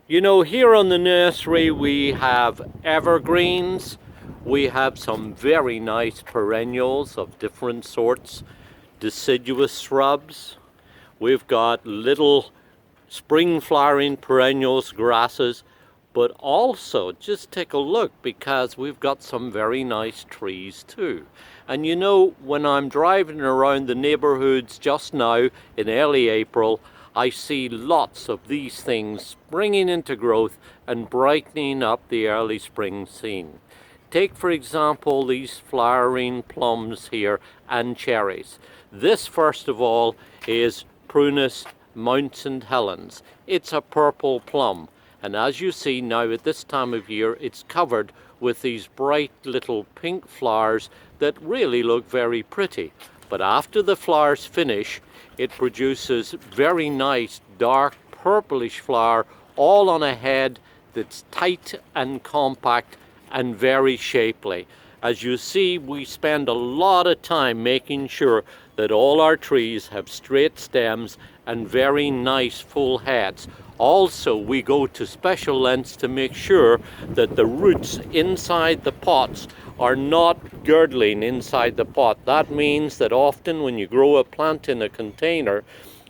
You know, here on the nursery we have evergreens, we have some very nice perennials of different sorts, deciduous shrubs, we've got little spring flowering perennials, grasses, but also just take a look because we've got some very nice trees too. And you know, when I'm driving around the neighborhoods just now in early April, I see lots of these things springing into growth and brightening up the early spring scene. Take for example these flowering plums here and cherries. This first of all is Prunus Mt.St. Helens. It's a purple plum, and as you see now at this time of year it's covered with these bright little pink flowers that really look very pretty. But after the flowers finish, it produces very nice dark purplish flower all on a head that's tight and compact and very shapely. As you see, we spend a lot of time making sure that all our trees have straight stems and very nice full heads. Also, we go to special lengths to make sure that the roots inside the pots are not girdling inside the pot. That means that often when you grow a plant in a container,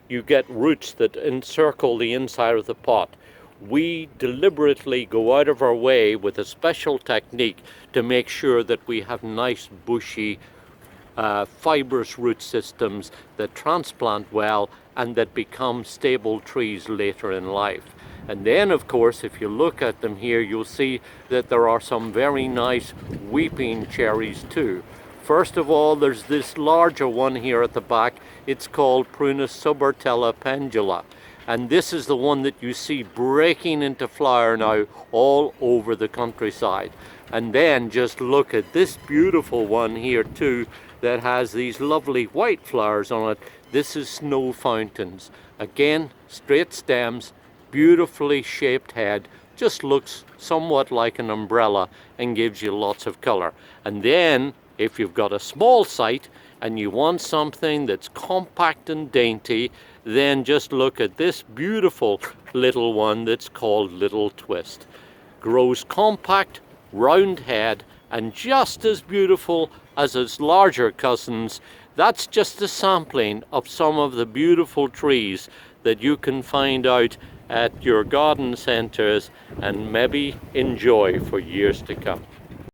you get roots that encircle the inside of the pot. We deliberately go out of our way with a special technique to make sure that we have nice bushy fibrous root systems that transplant well and that become stable trees later in life. And then of course if you look at them here, you'll see that there are some very nice weeping cherries too. First of all, there's this larger one here at the back. It's called Prunus subhirtella Pendula, and this is the one that you see breaking into flower now all over the countryside. And then just look at this beautiful one here too that has these lovely white flowers on it. This is snow fountains. Again, straight stems, beautifully shaped head, just looks somewhat like an umbrella and gives you lots of color. And then if you've got a small site and you want something that's compact and dainty, then just look at this beautiful little one that's called Little Twist. Grows compact, round head, and just as beautiful as its larger cousins. That's just a sampling of some of the beautiful trees that you can find out at your garden centres and maybe enjoy for years to come.